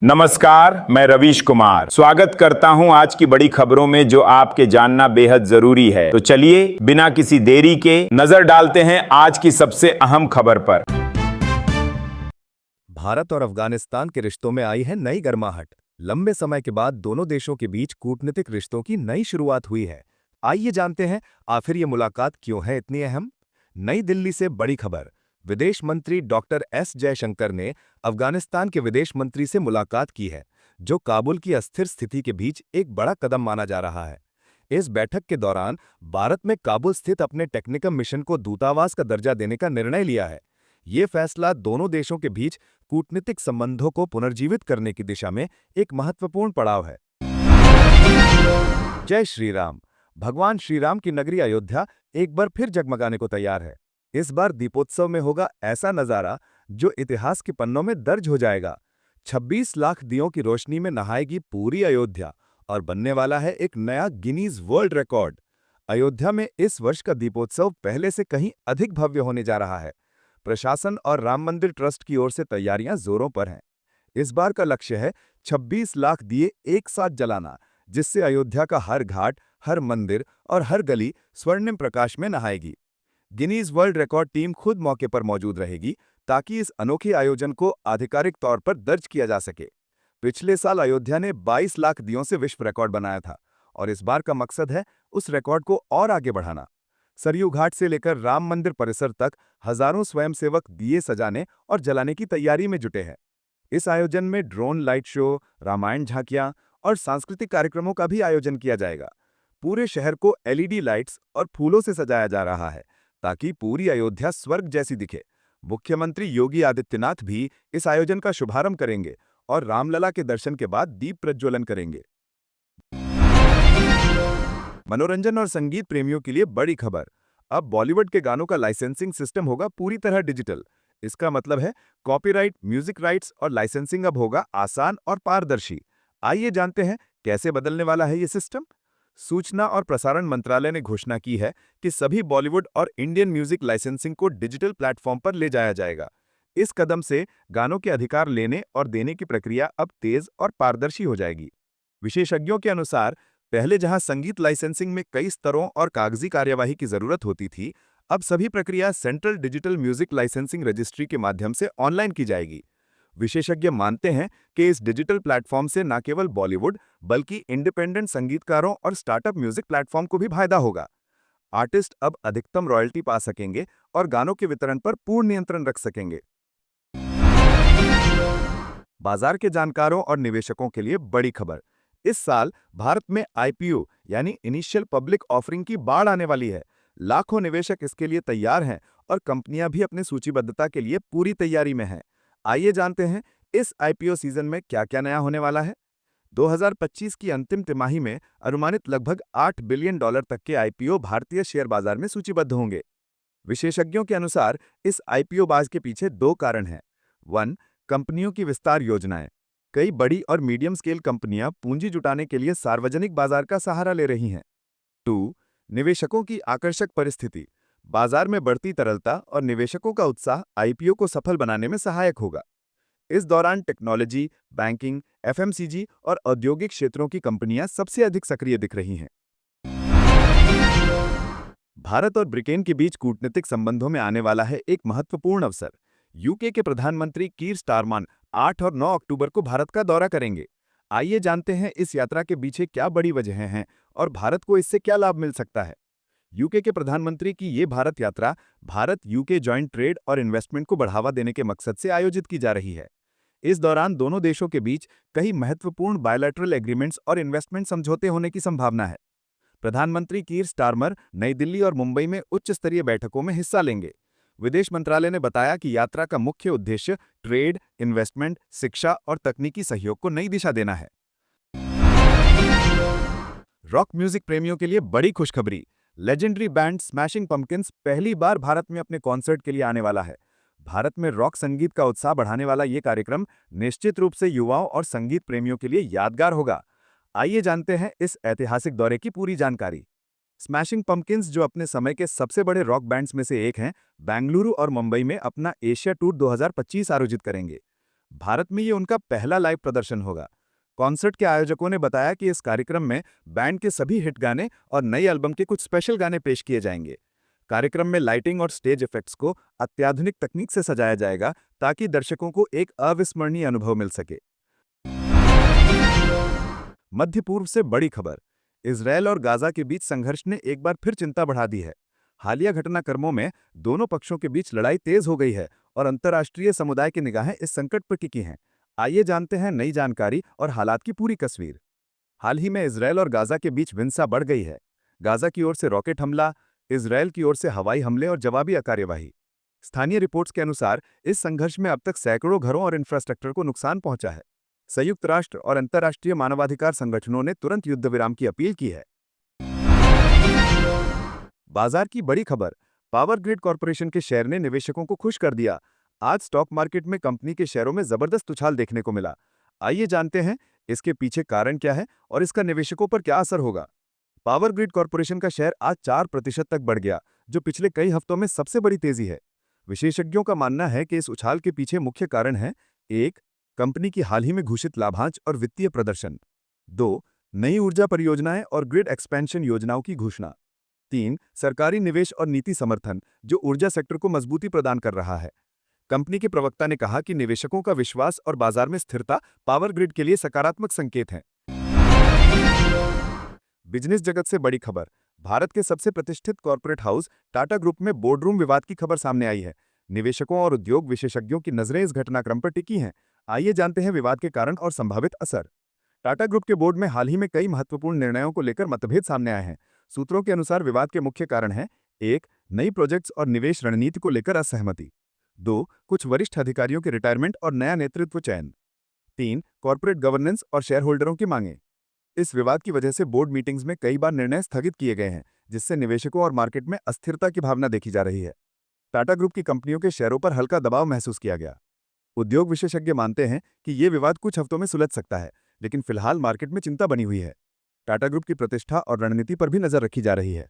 नमस्कार, मैं रवीश कुमार स्वागत करता हूं आज की बड़ी खबरों में जो आपके जानना बेहद जरूरी है। तो चलिए बिना किसी देरी के नजर डालते हैं आज की सबसे अहम खबर पर। भारत और अफगानिस्तान के रिश्तों में आई है नई गर्माहट। लंबे समय के बाद दोनों देशों के बीच कूटनीतिक रिश्तों की नई शुरुआत हुई है। आइए जानते हैं आखिर ये मुलाकात क्यों है इतनी अहम। नई दिल्ली से बड़ी खबर। विदेश मंत्री डॉक्टर एस जयशंकर ने अफगानिस्तान के विदेश मंत्री से मुलाकात की है, जो काबुल की अस्थिर स्थिति के बीच एक बड़ा कदम माना जा रहा है। इस बैठक के दौरान भारत में काबुल स्थित अपने टेक्निकल मिशन को दूतावास का दर्जा देने का निर्णय लिया है। ये फैसला दोनों देशों के बीच कूटनीतिक संबंधों को पुनर्जीवित करने की दिशा में एक महत्वपूर्ण पड़ाव है। जय श्री राम। भगवान श्री राम की नगरी अयोध्या एक बार फिर जगमगाने को तैयार है। इस बार दीपोत्सव में होगा ऐसा नजारा जो इतिहास के पन्नों में दर्ज हो जाएगा। 26 लाख दियों की रोशनी में नहाएगी पूरी अयोध्या और बनने वाला है एक नया गिनीज वर्ल्ड रिकॉर्ड। अयोध्या में इस वर्ष का दीपोत्सव पहले से कहीं अधिक भव्य होने जा रहा है। प्रशासन और राम मंदिर ट्रस्ट की ओर से तैयारियां जोरों पर हैं। इस बार का लक्ष्य है 26 लाख दिए एक साथ जलाना, जिससे अयोध्या का हर घाट, हर मंदिर और हर गली स्वर्णिम प्रकाश में नहाएगी। गिनीज वर्ल्ड रिकॉर्ड टीम खुद मौके पर मौजूद रहेगी ताकि इस अनोखे आयोजन को आधिकारिक तौर पर दर्ज किया जा सके। पिछले साल अयोध्या ने 22 लाख दियों से विश्व रिकॉर्ड बनाया था और इस बार का मकसद है उस रिकॉर्ड को और आगे बढ़ाना। सरयू घाट से लेकर राम मंदिर परिसर तक हजारों स्वयंसेवक दिए सजाने और जलाने की तैयारी में जुटे हैं। इस आयोजन में ड्रोन लाइट शो, रामायण झांकियां और सांस्कृतिक कार्यक्रमों का भी आयोजन किया जाएगा। पूरे शहर को एलईडी लाइट्स और फूलों से सजाया जा रहा है ताकि पूरी अयोध्या स्वर्ग जैसी दिखे। मुख्यमंत्री योगी आदित्यनाथ भी इस आयोजन का शुभारंभ करेंगे और रामलला के दर्शन के बाद दीप प्रज्वलन करेंगे। मनोरंजन और संगीत प्रेमियों के लिए बड़ी खबर। अब बॉलीवुड के गानों का लाइसेंसिंग सिस्टम होगा पूरी तरह डिजिटल। इसका मतलब है कॉपीराइट, म्यूजिक राइट्स और लाइसेंसिंग अब होगा आसान और पारदर्शी। आइए जानते हैं कैसे बदलने वाला है ये सिस्टम। सूचना और प्रसारण मंत्रालय ने घोषणा की है कि सभी बॉलीवुड और इंडियन म्यूजिक लाइसेंसिंग को डिजिटल प्लेटफॉर्म पर ले जाया जाएगा। इस कदम से गानों के अधिकार लेने और देने की प्रक्रिया अब तेज और पारदर्शी हो जाएगी। विशेषज्ञों के अनुसार पहले जहां संगीत लाइसेंसिंग में कई स्तरों और कागजी कार्यवाही की जरूरत होती थी, अब सभी प्रक्रिया central digital music licensing registry के माध्यम से ऑनलाइन की जाएगी। विशेषज्ञ मानते हैं कि इस डिजिटल प्लेटफॉर्म से न केवल बॉलीवुड बल्कि इंडिपेंडेंट संगीतकारों और स्टार्टअप म्यूजिक प्लेटफॉर्म को भी फायदा होगा। आर्टिस्ट अब अधिकतम रॉयल्टी पा सकेंगे और गानों के वितरण पर पूर्ण नियंत्रण रख सकेंगे। बाजार के जानकारों और निवेशकों के लिए बड़ी खबर। इस साल भारत में आईपीओ यानी इनिशियल पब्लिक ऑफरिंग की बाढ़ आने वाली है। लाखों निवेशक इसके लिए तैयार हैं और कंपनियां भी अपनी सूचीबद्धता के लिए पूरी तैयारी में हैं। आइए जानते हैं इस आईपीओ सीजन में क्या क्या नया होने वाला है। 2025 की अंतिम तिमाही में अनुमानित लगभग $8 बिलियन तक के आईपीओ भारतीय शेयर बाजार में सूचीबद्ध होंगे। विशेषज्ञों के अनुसार इस आईपीओ बाज के पीछे दो कारण हैं। 1. कंपनियों की विस्तार योजनाएं। कई बड़ी और मीडियम स्केल कंपनियां पूंजी जुटाने के लिए सार्वजनिक बाजार का सहारा ले रही हैं। 2. निवेशकों की आकर्षक परिस्थिति। बाजार में बढ़ती तरलता और निवेशकों का उत्साह आईपीओ को सफल बनाने में सहायक होगा। इस दौरान टेक्नोलॉजी, बैंकिंग, एफएमसीजी और औद्योगिक क्षेत्रों की कंपनियां सबसे अधिक सक्रिय दिख रही हैं। भारत और ब्रिटेन के बीच कूटनीतिक संबंधों में आने वाला है एक महत्वपूर्ण अवसर। यूके के प्रधानमंत्री कीर स्टारमर 8 और 9 अक्टूबर को भारत का दौरा करेंगे। आइए जानते हैं इस यात्रा के पीछे क्या बड़ी वजहें हैं और भारत को इससे क्या लाभ मिल सकता है। यूके के प्रधानमंत्री की ये भारत यात्रा भारत यूके जॉइंट ट्रेड और इन्वेस्टमेंट को बढ़ावा देने के मकसद से आयोजित की जा रही है। इस दौरान दोनों देशों के बीच कई महत्वपूर्ण बायलैटरल एग्रीमेंट्स और इन्वेस्टमेंट समझौते होने की संभावना है। प्रधानमंत्री कीर स्टारमर नई दिल्ली और मुंबई में उच्च स्तरीय बैठकों में हिस्सा लेंगे। विदेश मंत्रालय ने बताया कि यात्रा का मुख्य उद्देश्य ट्रेड, इन्वेस्टमेंट, शिक्षा और तकनीकी सहयोग को नई दिशा देना है। रॉक म्यूजिक प्रेमियों के लिए बड़ी खुशखबरी। लेजेंडरी बैंड स्मैशिंग पम्पकिंस पहली बार भारत में अपने कॉन्सर्ट के लिए आने वाला है। भारत में रॉक संगीत का उत्साह बढ़ाने वाला ये कार्यक्रम निश्चित रूप से युवाओं और संगीत प्रेमियों के लिए यादगार होगा। आइए जानते हैं इस ऐतिहासिक दौरे की पूरी जानकारी। स्मैशिंग पम्पकिंस, जो अपने समय के सबसे बड़े रॉक बैंड्स में से एक हैं, बेंगलुरु और मुंबई में अपना एशिया टूर 2025 आयोजित करेंगे। भारत में ये उनका पहला लाइव प्रदर्शन होगा। कॉन्सर्ट के आयोजकों ने बताया कि इस कार्यक्रम में बैंड के सभी हिट गाने और नई एल्बम के कुछ स्पेशल गाने पेश किए जाएंगे। कार्यक्रम में लाइटिंग और स्टेज इफेक्ट्स को अत्याधुनिक तकनीक से सजाया जाएगा ताकि दर्शकों को एक अविस्मरणीय अनुभव मिल सके। मध्य पूर्व से बड़ी खबर। इजरायल और गाजा के बीच संघर्ष ने एक बार फिर चिंता बढ़ा दी है। हालिया घटनाक्रमों में दोनों पक्षों के बीच लड़ाई तेज हो गई है और अंतर्राष्ट्रीय समुदाय की निगाहें इस संकट पर टिकी हैं। आइए जानते हैं नई जानकारी और हालात की पूरी तस्वीर। हाल ही में इजरायल और गाजा के बीच हिंसा बढ़ गई है। गाजा की ओर से रॉकेट हमला, इजरायल की ओर से हवाई हमले और जवाबी कार्यवाही। स्थानीय रिपोर्ट्स के अनुसार इस संघर्ष में अब तक सैकड़ों घरों और इंफ्रास्ट्रक्चर को नुकसान पहुंचा है। संयुक्त राष्ट्र और अंतर्राष्ट्रीय मानवाधिकार संगठनों ने तुरंत युद्ध विराम की अपील की है। बाजार की बड़ी खबर। पावर ग्रिड कॉर्पोरेशन के शेयर ने निवेशकों को खुश कर दिया। आज स्टॉक मार्केट में कंपनी के शेयरों में जबरदस्त उछाल देखने को मिला। आइए जानते हैं इसके पीछे कारण क्या है और इसका निवेशकों पर क्या असर होगा। पावर ग्रिड कॉर्पोरेशन का शेयर आज 4% तक बढ़ गया, जो पिछले कई हफ्तों में सबसे बड़ी तेजी है। विशेषज्ञों का मानना है कि इस उछाल के पीछे मुख्य कारण है: 1. कंपनी की हाल ही में घोषित लाभांश और वित्तीय प्रदर्शन। 2. नई ऊर्जा परियोजनाएं और ग्रिड एक्सपेंशन योजनाओं की घोषणा। 3. सरकारी निवेश और नीति समर्थन, जो ऊर्जा सेक्टर को मजबूती प्रदान कर रहा है। कंपनी के प्रवक्ता ने कहा कि निवेशकों का विश्वास और बाजार में स्थिरता पावर ग्रिड के लिए सकारात्मक संकेत हैं। बिजनेस जगत से बड़ी खबर। भारत के सबसे प्रतिष्ठित कॉर्पोरेट हाउस टाटा ग्रुप में बोर्डरूम विवाद की खबर सामने आई है। निवेशकों और उद्योग विशेषज्ञों की नजरें इस घटनाक्रम पर टिकी हैं। आइए जानते हैं विवाद के कारण और संभावित असर। टाटा ग्रुप के बोर्ड में हाल ही में कई महत्वपूर्ण निर्णयों को लेकर मतभेद सामने आए हैं। सूत्रों के अनुसार विवाद के मुख्य कारण हैं: 1. नई प्रोजेक्ट्स और निवेश रणनीति को लेकर असहमति। 2. कुछ वरिष्ठ अधिकारियों के रिटायरमेंट और नया नेतृत्व चयन। 3. कॉर्पोरेट गवर्नेंस और शेयर होल्डरों की मांगें। इस विवाद की वजह से बोर्ड मीटिंग्स में कई बार निर्णय स्थगित किए गए हैं, जिससे निवेशकों और मार्केट में अस्थिरता की भावना देखी जा रही है। टाटा ग्रुप की कंपनियों के शेयरों पर हल्का दबाव महसूस किया गया। उद्योग विशेषज्ञ मानते हैं कि ये विवाद कुछ हफ्तों में सुलझ सकता है, लेकिन फिलहाल मार्केट में चिंता बनी हुई है। टाटा ग्रुप की प्रतिष्ठा और रणनीति पर भी नजर रखी जा रही है।